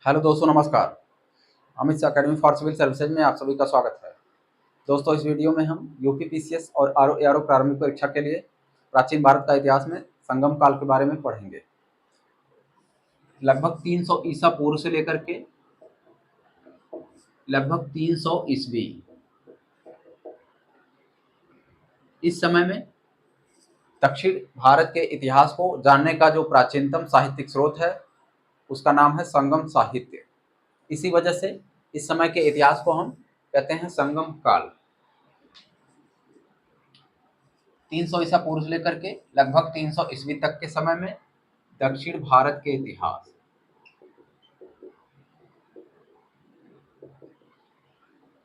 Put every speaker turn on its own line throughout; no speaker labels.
Hello दोस्तों, नमस्कार। Amit Shah academy for civil services में आप सभी का स्वागत है। दोस्तों, इस वीडियो में हम यूपी पीसीएस और आरओ एआरओ प्रारंभिक परीक्षा के लिए प्राचीन भारत का इतिहास में संगम काल के बारे में पढ़ेंगे। लगभग 300 ईसा पूर्व से लेकर के लगभग 300 ईस्वी, इस समय में दक्षिण भारत के इतिहास को जानने का जो प्राचीनतम साहित्यिक स्रोत है उसका नाम है संगम साहित्य। इसी वजह से इस समय के इतिहास को हम कहते हैं संगम काल। 300 ईसा पूर्व से लेकर के लगभग 300 ईस्वी तक के समय में दक्षिण भारत के इतिहास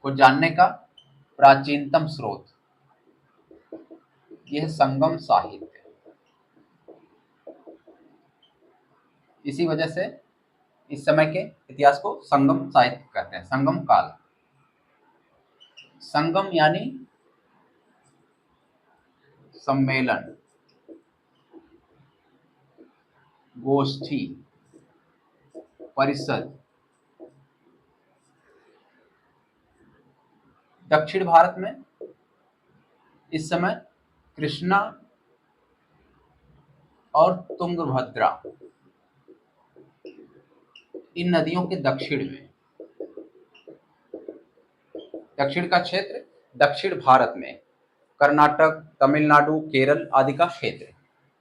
को जानने का प्राचीनतम स्रोत यह संगम साहित्य। इसी वजह से इस समय के इतिहास को संगम साहित्य कहते हैं, संगम काल। संगम यानी सम्मेलन, गोष्ठी, परिषद। दक्षिण भारत में इस समय कृष्णा और तुंगभद्रा, इन नदियों के दक्षिण में, दक्षिण का क्षेत्र दक्षिण भारत में कर्नाटक, तमिलनाडु, केरल आदि का क्षेत्र।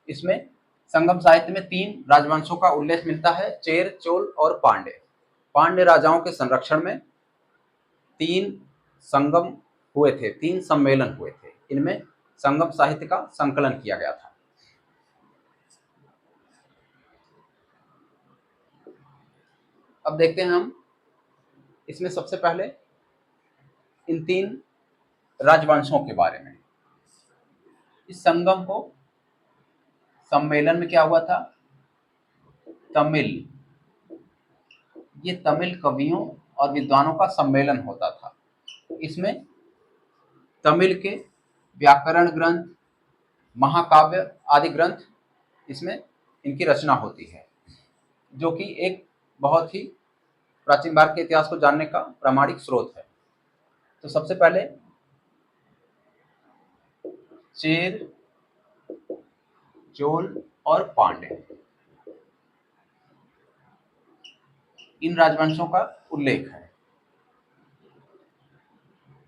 इसमें संगम साहित्य में 3 राजवंशों का उल्लेख मिलता है, चेर, चोल और पांड्य। पांड्य राजाओं के संरक्षण में 3 संगम हुए थे, 3 सम्मेलन हुए थे। इनमें संगम साहित्य का संकलन किया गया था। अब देखते हैं हम इसमें सबसे पहले इन 3 राजवंशों के बारे में। इस संगम को सम्मेलन में क्या हुआ था? तमिल, ये तमिल कवियों और विद्वानों का सम्मेलन होता था। इसमें तमिल के व्याकरण ग्रंथ, महाकाव्य आदि ग्रंथ, इसमें इनकी रचना होती है, जो कि एक बहुत ही प्राचीन भारत के इतिहास को जानने का प्रामाणिक स्रोत है। तो सबसे पहले चेर, चोल और पांड्य, इन राजवंशों का उल्लेख है।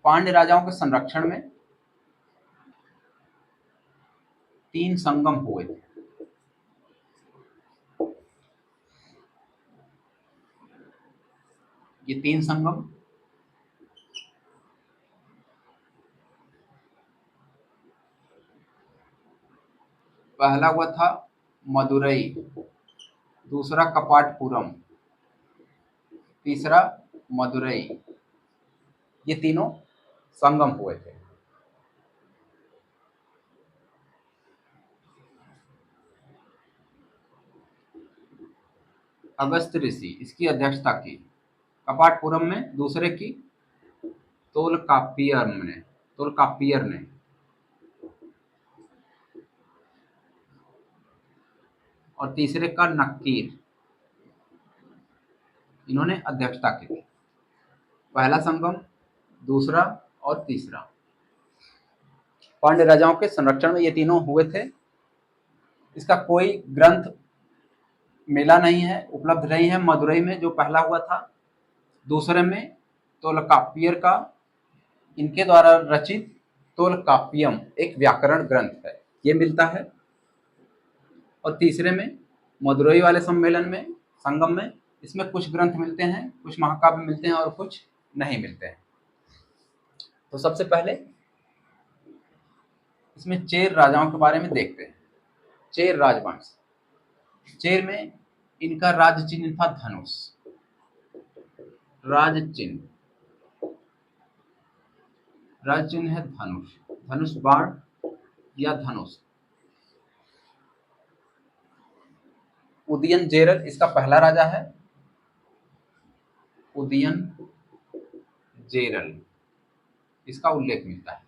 पांड्य राजाओं के संरक्षण में 3 संगम हुए थे। ये 3 संगम पहला हुआ था मदुरई, दूसरा कपाटपुरम, तीसरा मदुरई। ये तीनों संगम हुए थे। अगस्त ऋषि इसकी अध्यक्षता की। कपाटपुरम में दूसरे की तोलकापियर ने और तीसरे का नक्कीर, इन्होंने अध्यक्षता की थी। पहला संगम, दूसरा और तीसरा। पांड्य राजाओं के संरक्षण में ये तीनों हुए थे। इसका कोई ग्रंथ मिला नहीं है, उपलब्ध नहीं है। मदुरई में जो पहला हुआ था, दूसरे में तोलकापियर का, इनके द्वारा रचित तोलकापियम एक व्याकरण ग्रंथ है, ये मिलता है। और तीसरे में मदुरई वाले सम्मेलन में, संगम में, इसमें कुछ ग्रंथ मिलते हैं, कुछ महाकाव्य मिलते हैं और कुछ नहीं मिलते हैं। तो सबसे पहले इसमें चेर राजाओं के बारे में देखते हैं। चेर राजवंश, चेर में इनका राज चिन्ह था धनुष। राज चिन्ह है धनुष, धनुष बाण या धनुष। उदयन जेरल इसका पहला राजा है। उदयन जेरल, इसका उल्लेख मिलता है।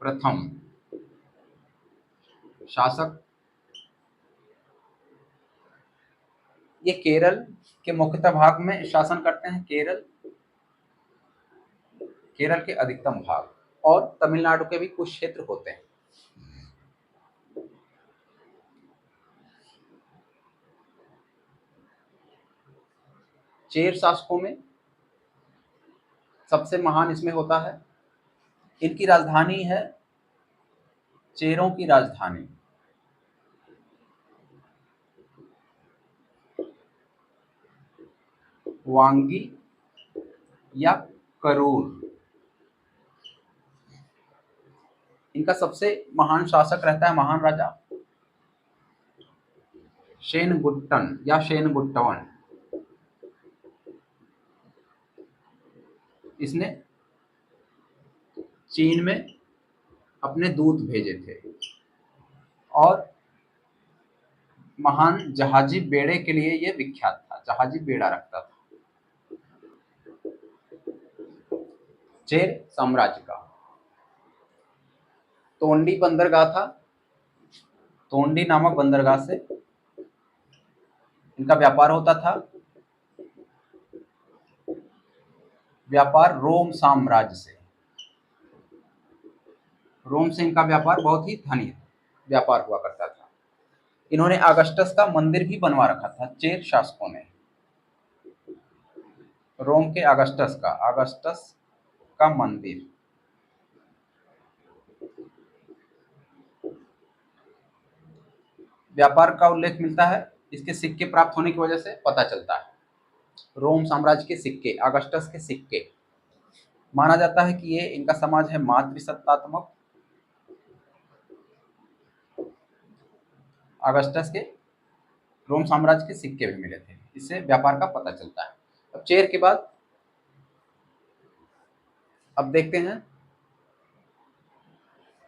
प्रथम शासक ये केरल के मुख्यतः भाग में शासन करते हैं। केरल के अधिकतम भाग और तमिलनाडु के भी कुछ क्षेत्र होते हैं। चेर शासकों में सबसे महान इसमें होता है, इनकी राजधानी है, चेरों की राजधानी वांगी या करूर। इनका सबसे महान शासक रहता है महान राजा शेनगुट्टन या शेनगुट्टवन। इसने चीन में अपने दूत भेजे थे और महान जहाजी बेड़े के लिए यह विख्यात था, जहाजी बेड़ा रखता था। चेर साम्राज्य का तोंडी बंदरगाह था, तोंडी नामक बंदरगाह से इनका व्यापार होता था। व्यापार रोम साम्राज्य से, रोम से इनका व्यापार बहुत ही धनी व्यापार हुआ करता था। इन्होंने अगस्टस का मंदिर भी बनवा रखा था चेर शासकों ने, रोम के अगस्टस का मंदिर। व्यापार का उल्लेख मिलता है, इसके सिक्के प्राप्त होने की वजह से पता चलता है। रोम साम्राज्य के सिक्के, अगस्टस के सिक्के, माना जाता है कि ये इनका समाज है मातृसत्तात्मक। अगस्टस के रोम साम्राज्य के सिक्के भी मिले थे, इससे व्यापार का पता चलता है। अब चेर के बाद अब देखते हैं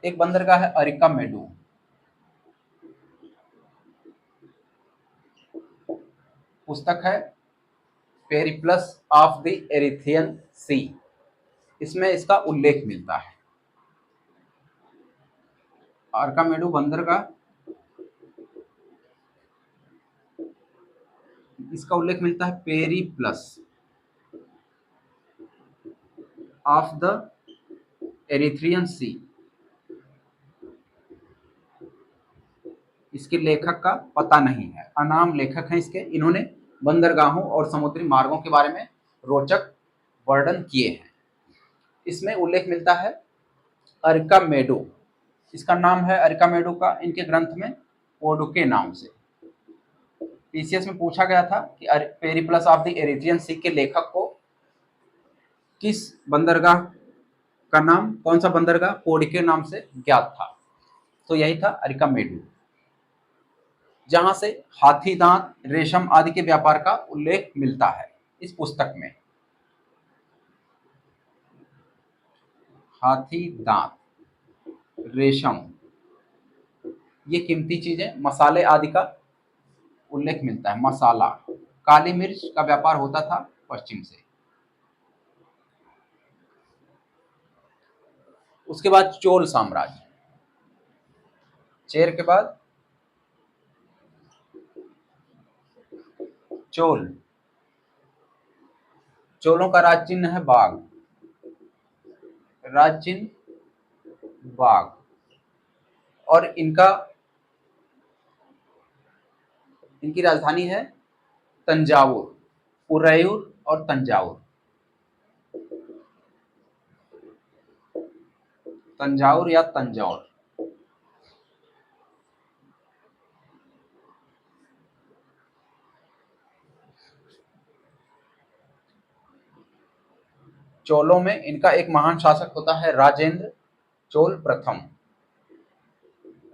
एक बंदरगाह है अरिकामेडू। पुस्तक है पेरिप्लस ऑफ द एरिथ्रियन सी, इसमें इसका उल्लेख मिलता है। अरिकामेडू बंदरगाह, इसका उल्लेख मिलता है पेरिप्लस ऑफ द एरिथ्रियन सी। इसके लेखक का पता नहीं है, अनाम लेखक हैं इसके। इन्होंने बंदरगाहों और समुद्री मार्गों के बारे में रोचक वर्णन किए हैं। इसमें उल्लेख मिलता है अरिकामेडू, इसका नाम है अरिकामेडू का इनके ग्रंथ में ओडुके नाम से। पीसीएस में पूछा गया था कि पेरिप्लस ऑफ द एरिथ्रियन सी के लेखक को किस बंदरगाह का नाम, कौन सा बंदरगाह ओडुके नाम से ज्ञात था, तो यही था अरिकामेडू, जहां से हाथी दांत, रेशम आदि के व्यापार का उल्लेख मिलता है इस पुस्तक में। हाथी दांत, रेशम, ये कीमती चीजें, मसाले आदि का उल्लेख मिलता है। मसाला, काली मिर्च का व्यापार होता था पश्चिम से। उसके बाद चोल साम्राज्य, चेर के बाद चोल। चोलों का राज चिन्ह है बाघ, राज चिन्ह बाघ, और इनकी राजधानी है तंजावुर, उरैयूर और तंजावुर। तंजावुर या तंजौर। चोलों में इनका एक महान शासक होता है राजेंद्र चोल प्रथम,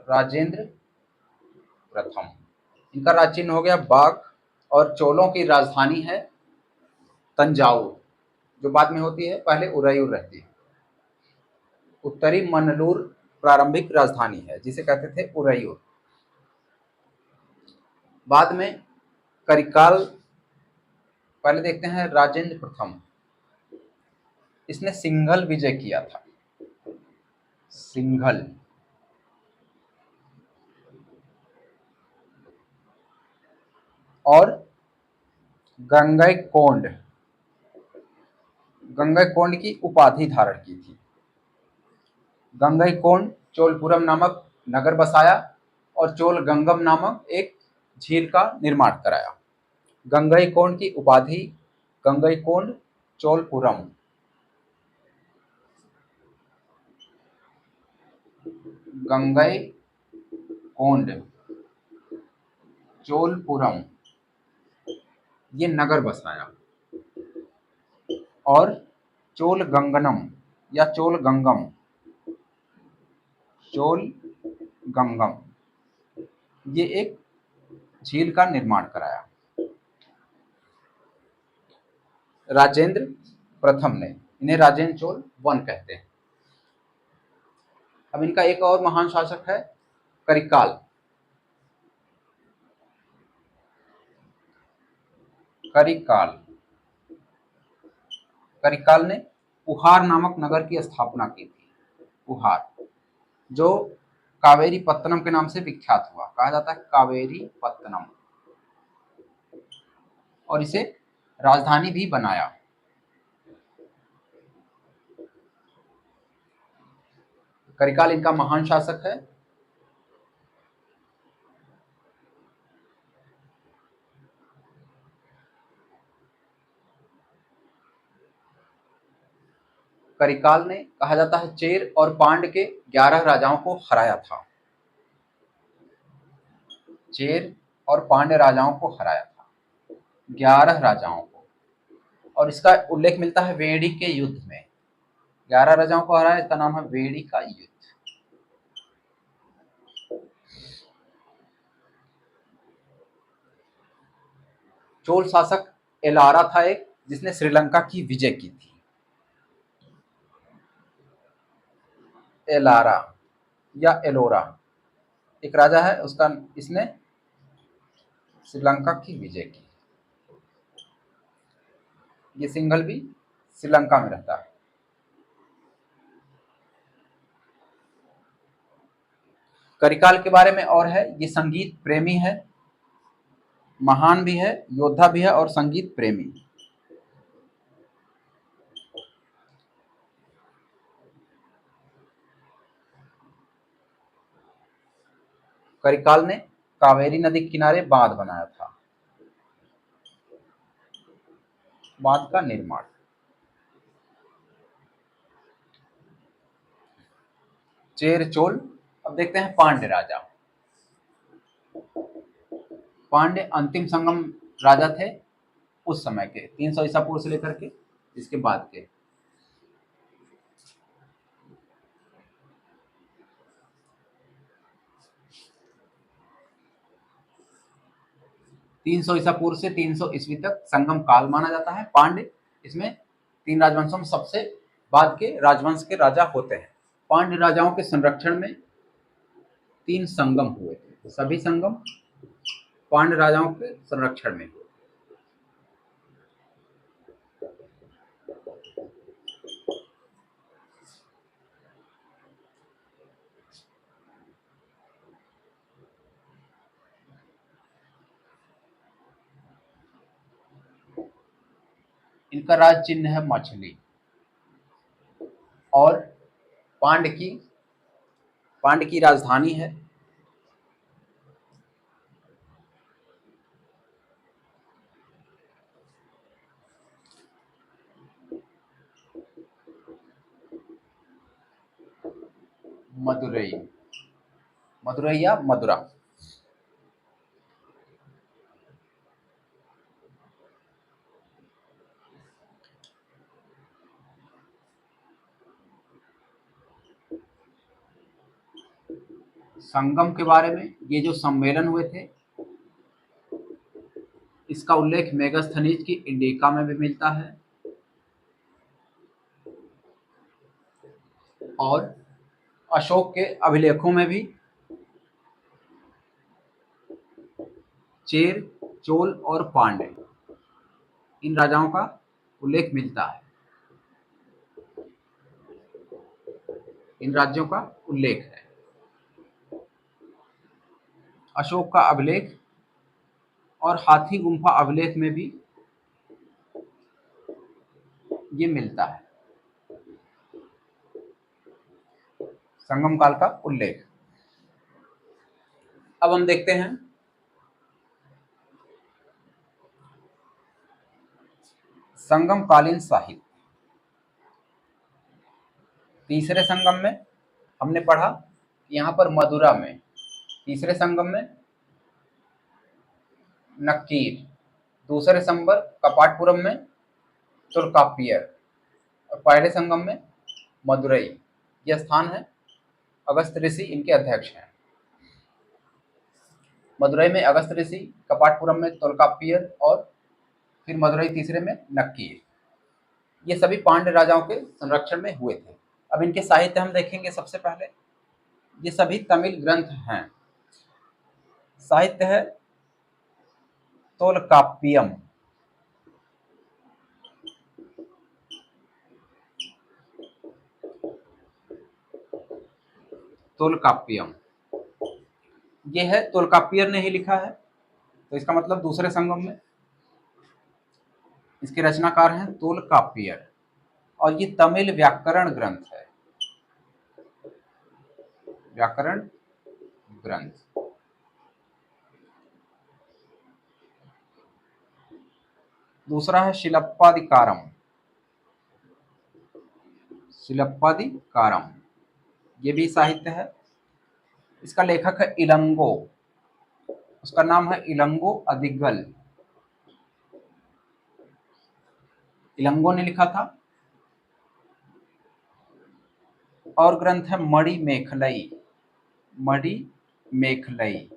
राजेंद्र प्रथम। इनका राज चिन्ह हो गया बाघ, और चोलों की राजधानी है तंजावुर, जो बाद में होती है, पहले उरैयूर रहती है। उत्तरी मन्नलूर प्रारंभिक राजधानी है, जिसे कहते थे उरैयूर। बाद में करिकाल, पहले देखते हैं राजेंद्र प्रथम, इसने सिंघल विजय किया था, सिंघल। और गंगैकोंड गंगैकोंड की उपाधि धारण की थी। गंगैकोंड चोलपुरम नामक नगर बसाया और चोलगंगम नामक एक झील का निर्माण कराया। गंगैकोंड की उपाधि गंगैकोंड चोलपुरम। गंगैकोंड चोलपुरम ये नगर बसाया और चोलगंगनम या चोलगंगम ये एक झील का निर्माण कराया। राजेंद्र प्रथम ने, इन्हें राजेंद्र चोल वन कहते हैं। अब इनका एक और महान शासक है करिकाल। करिकाल करिकाल ने उहार नामक नगर की स्थापना की थी। उहार जो कावेरी पत्तनम के नाम से विख्यात हुआ, कहा जाता है कावेरी पत्तनम, और इसे राजधानी भी बनाया। करिकाल इनका महान शासक है। करिकाल ने, कहा जाता है, चेर और पांड के 11 राजाओं को हराया था। चेर और पांड्य राजाओं को हराया था, 11 राजाओं को, और इसका उल्लेख मिलता है वेड़ी के युद्ध में। 11 राजाओं को हराया, इसका नाम है वेड़ी का युद्ध। चोल शासक एलारा था एक, जिसने श्रीलंका की विजय की थी। एलारा या एलोरा एक राजा है, उसका, इसने श्रीलंका की विजय की। ये सिंघल भी श्रीलंका में रहता है। करिकाल के बारे में और है, ये संगीत प्रेमी है, महान भी है, योद्धा भी है और संगीत प्रेमी। करिकाल ने कावेरी नदी के किनारे बांध बनाया था, बांध का निर्माण। चेर चोल। अब देखते हैं पांड्य राजा। पांड्य अंतिम संगम राजा थे उस समय के, 300 ईसा पूर्व से लेकर के इसके बाद के। 300 ईसा पूर्व से 300 ईस्वी तक संगम काल माना जाता है। पांड्य इसमें 3 राजवंशों में सबसे बाद के राजवंश के राजा होते हैं। पांड्य राजाओं के संरक्षण में 3 संगम हुए थे, सभी संगम पांड्य राजाओं के संरक्षण में हुए। इनका राज चिन्ह है मछली, और पांड्य की राजधानी है मदुरई। मदुरई या मदुरा। संगम के बारे में, ये जो सम्मेलन हुए थे, इसका उल्लेख मेगास्थनीज की इंडिका में भी मिलता है, और अशोक के अभिलेखों में भी चेर, चोल और पांड्य इन राजाओं का उल्लेख मिलता है। इन राज्यों का उल्लेख है। अशोक का अभिलेख और हाथी गुम्फा अभिलेख में भी ये मिलता है, संगम काल का उल्लेख। अब हम देखते हैं संगम कालीन साहित्य। तीसरे संगम में हमने पढ़ा यहाँ पर मदुरा में, तीसरे संगम में नक्कीर, दूसरे संगम कपाटपुरम में तुल्कापियर और पहले संगम में मदुरई। यह स्थान है, अगस्त ऋषि इनके अध्यक्ष हैं। मदुरई में अगस्त ऋषि, कपाटपुरम में तोल्काप्पियर और फिर मदुरई तीसरे में नक्कीर। ये सभी पांड्य राजाओं के संरक्षण में हुए थे। अब इनके साहित्य हम देखेंगे। सबसे पहले ये सभी तमिल ग्रंथ हैं। साहित्य है तोल्काप्पियम, तोल्काप्पियम ये है, तोल्काप्पियर ने ही लिखा है, तो इसका मतलब दूसरे संगम में इसके रचनाकार हैं तोल्काप्पियर। और ये तमिल व्याकरण ग्रंथ है, व्याकरण ग्रंथ। दूसरा है शिलप्पादिकारम, शिलप्पादिकारम ये भी साहित्य है। इसका लेखक है इलंगो, उसका नाम है इलंगो अदिगल, इलंगो ने लिखा था। और ग्रंथ है मणि मेखलई, मणि मेखलई,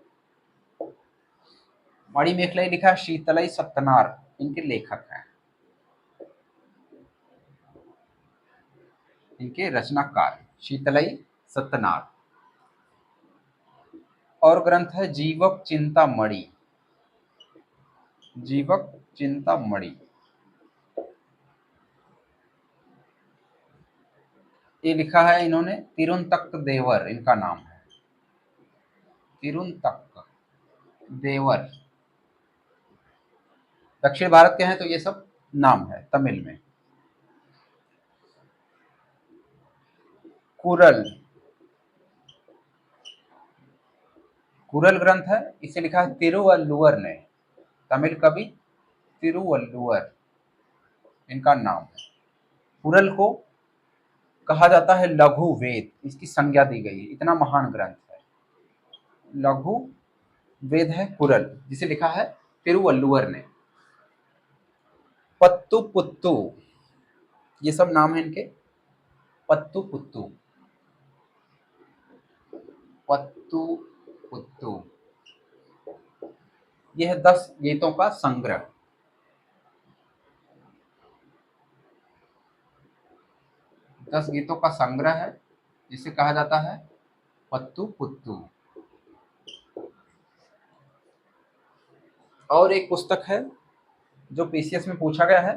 मणि मेखलई लिखा है शीतलई सत्तनार इनके लेखक हैं, इनके रचनाकार शीतलई सत्तनार। और ग्रंथ है जीवक चिंतामणि, जीवक चिंतामणि ये लिखा है इन्होंने तिरुंतक देवर, इनका नाम है तिरुंतक देवर। दक्षिण भारत के हैं तो ये सब नाम है तमिल में। कुरल, कुरल ग्रंथ है, इसे लिखा है तिरुवल्लुवर ने, तमिल कवि तिरुवल्लुवर इनका नाम है। कुरल को कहा जाता है लघु वेद, इसकी संज्ञा दी गई है, इतना महान ग्रंथ है। लघु वेद है कुरल, जिसे लिखा है तिरुवल्लुवर ने। पत्तु पुत्तु ये सब नाम है इनके, पत्तु पुत्तु, पत्तु पुत्तु यह 10 गीतों का संग्रह, 10 गीतों का संग्रह है, जिसे कहा जाता है पत्तु पुत्तु। और एक पुस्तक है जो पीसीएस में पूछा गया है,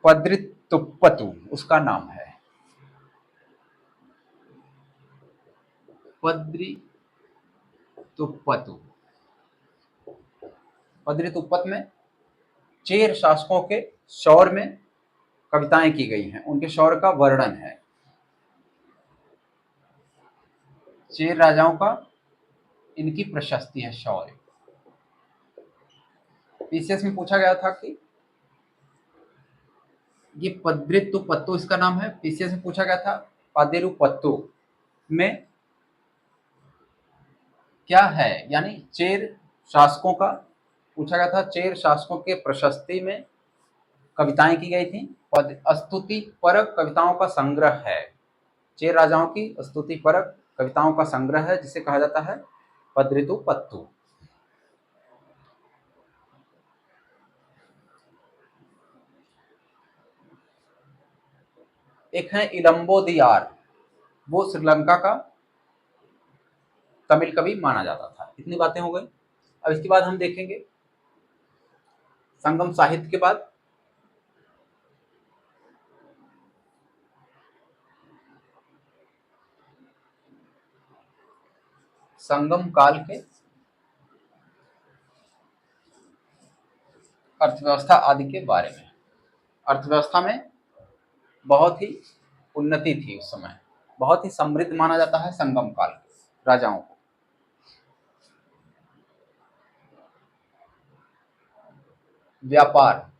पद्रितुप्पतु उसका नाम है, पद्रितुप्पतु। पद्रितुप्पत में चेर शासकों के शौर्य में कविताएं की गई हैं, उनके शौर्य का वर्णन है। चेर राजाओं का इनकी प्रशस्ति है, शौर्य। पीसीएस में पूछा गया था कि ये पद्रितुप्पतु इसका नाम है, पीसीएस में पूछा गया था पादेरुपत्तु में क्या है, यानी चेर शासकों का पूछा गया था, चेर शासकों के प्रशस्ति में कविताएं की गई थी। स्तुति परक कविताओं का संग्रह है, चेर राजाओं की स्तुति परक कविताओं का संग्रह है, जिसे कहा जाता है पद्रितुप्पतु। एक है इलंबोदियार, वो श्रीलंका का तमिल कवि माना जाता था। इतनी बातें हो गई। अब इसके बाद हम देखेंगे संगम साहित्य के बाद संगम काल के अर्थव्यवस्था आदि के बारे में। अर्थव्यवस्था में बहुत ही उन्नति थी उस समय, बहुत ही समृद्ध माना जाता है संगम काल के राजाओं को। व्यापार,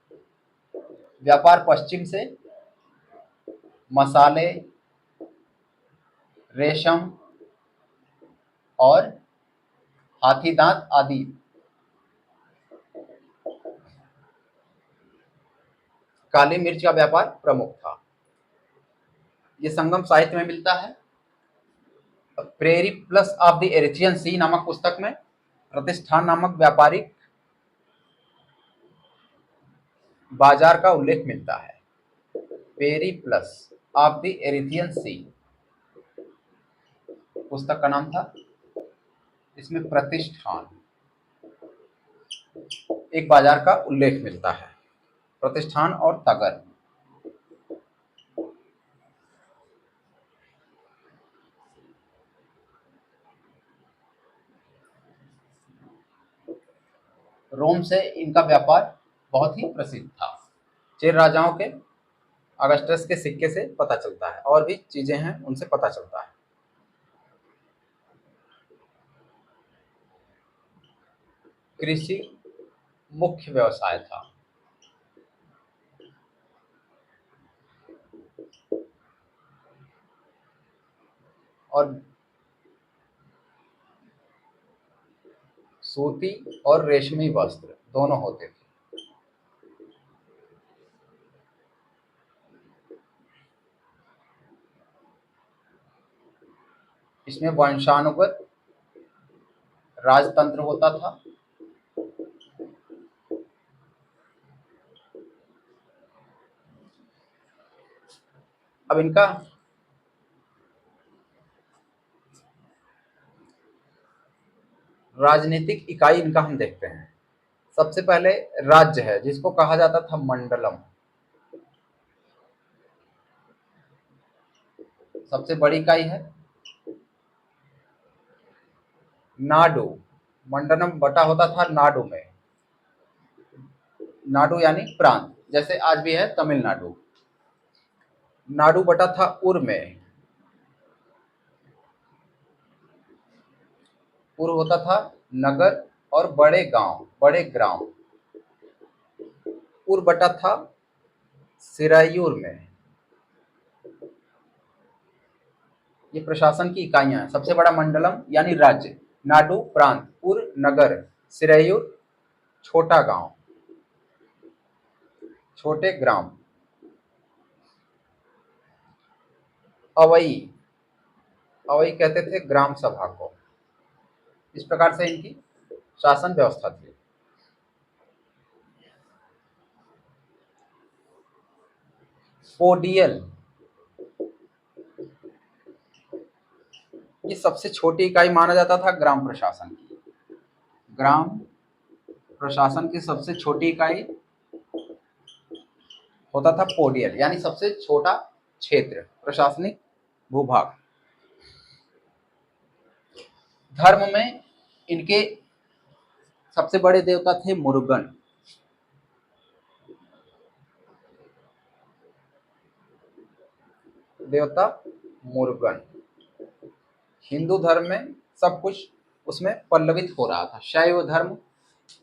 व्यापार पश्चिम से मसाले, रेशम और हाथी दांत आदि काली मिर्च का व्यापार प्रमुख था। ये संगम साहित्य में मिलता है। प्रेरी प्लस ऑफ द एरिथियन सी नामक पुस्तक में प्रतिष्ठान नामक व्यापारिक बाजार का उल्लेख मिलता है। पेरी प्लस ऑफ द एरिथियन सी पुस्तक का नाम था। इसमें प्रतिष्ठान एक बाजार का उल्लेख मिलता है, प्रतिष्ठान और तगर। रोम से इनका व्यापार बहुत ही प्रसिद्ध था। चेर राजाओं के अगस्टस के सिक्के से पता चलता है, और भी चीजें हैं उनसे पता चलता है। कृषि मुख्य व्यवसाय था। और सूती और रेशमी वस्त्र दोनों होते थे। इसमें वंशानुगत राजतंत्र होता था। अब इनका राजनीतिक इकाई इनका हम देखते हैं। सबसे पहले राज्य है, जिसको कहा जाता था मंडलम। सबसे बड़ी इकाई है नाडु। मंडलम बटा होता था नाडु में। नाडु यानी प्रांत, जैसे आज भी है तमिलनाडु। नाडु बटा था उर में। उर होता था नगर और बड़े गांव, बड़े ग्राम। उर बटा था सिरायूर में। ये प्रशासन की इकाइयां हैं। सबसे बड़ा मंडलम यानी राज्य, नाडु प्रांत, उर नगर, सिरायूर छोटा गांव, छोटे ग्राम। अवई, अवई कहते थे ग्राम सभा को। इस प्रकार से इनकी शासन व्यवस्था थी। पोडियल, ये सबसे छोटी इकाई माना जाता था ग्राम प्रशासन की। ग्राम प्रशासन की सबसे छोटी इकाई होता था पोडियल, यानी सबसे छोटा क्षेत्र, प्रशासनिक भूभाग। धर्म में इनके सबसे बड़े देवता थे मुरुगन। देवता मुरुगन। हिंदू धर्म में सब कुछ उसमें पल्लवित हो रहा था। शैव धर्म,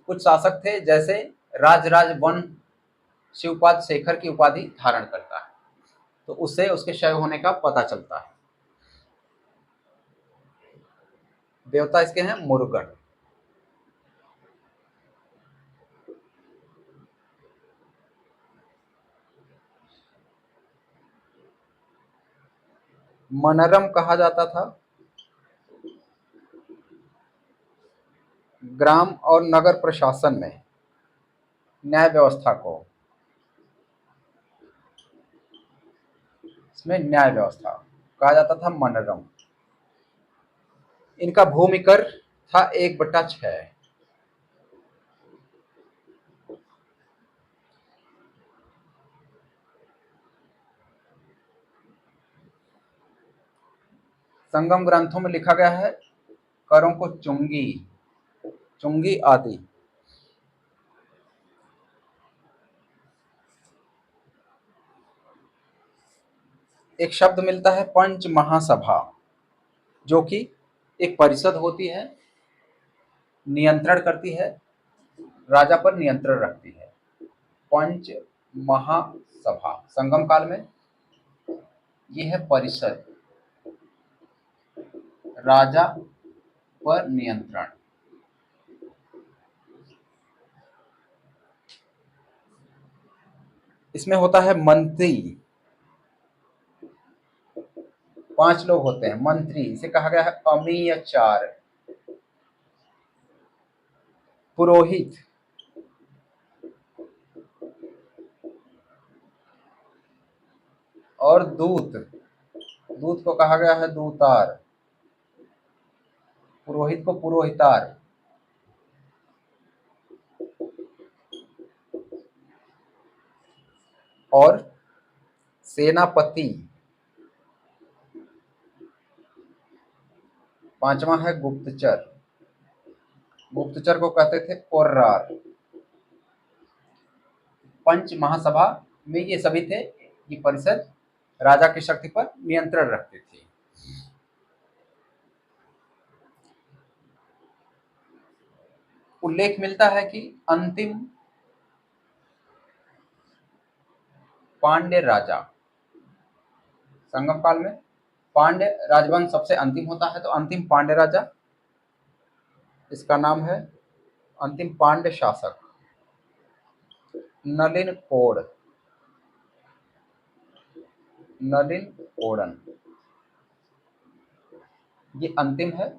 कुछ शासक थे जैसे राजराज वन शिवपाद शेखर की उपाधि धारण करता है, तो उससे उसके शैव होने का पता चलता है। देवता इसके हैं मुरुगन। मनरम कहा जाता था ग्राम और नगर प्रशासन में न्याय व्यवस्था को। इसमें न्याय व्यवस्था कहा जाता था मनरम। इनका भूमि कर था 1/6। संगम ग्रंथों में लिखा गया है करों को चुंगी, चुंगी आदि। एक शब्द मिलता है पंच महासभा, जो कि एक परिषद होती है, नियंत्रण करती है, राजा पर नियंत्रण रखती है। पंच महासभा संगम काल में ये है परिषद, राजा पर नियंत्रण। इसमें होता है मंत्री, 5 लोग होते हैं मंत्री, इसे कहा गया है अमीय चार। पुरोहित, और दूत, दूत को कहा गया है दूतार, पुरोहित को पुरोहितार। और सेनापति, 5वां है गुप्तचर, गुप्तचर को कहते थे कोर्रार। पंच महासभा में ये सभी थे, ये परिषद राजा की शक्ति पर नियंत्रण रखती थी। उल्लेख मिलता है कि अंतिम पांड्य राजा, संगम काल में पांड्य राजवंश सबसे अंतिम होता है, तो अंतिम पांड्य राजा, इसका नाम है अंतिम पांड्य शासक नलिन कोड, नलिन कोडन, ये अंतिम है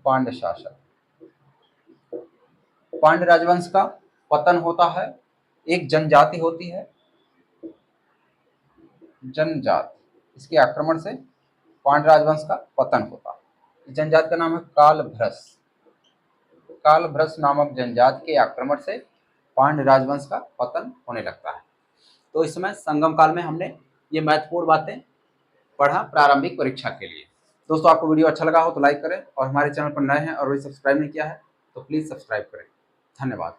पांड्य शासक। पांड्य राजवंश का पतन होता है, एक जनजाति होती है, जनजात, इसके आक्रमण से पांड्य राजवंश का पतन होता है। जनजात का नाम है कालभ्रस, कालभ्रस नामक जनजात के आक्रमण से पांड्य राजवंश का पतन होने लगता है। तो इस समय संगम काल में हमने ये महत्वपूर्ण बातें पढ़ा प्रारंभिक परीक्षा के लिए। दोस्तों, आपको वीडियो अच्छा लगा हो तो लाइक करें, और हमारे चैनल पर नए हैं और अभी सब्सक्राइब नहीं किया है तो प्लीज़ सब्सक्राइब करें। धन्यवाद।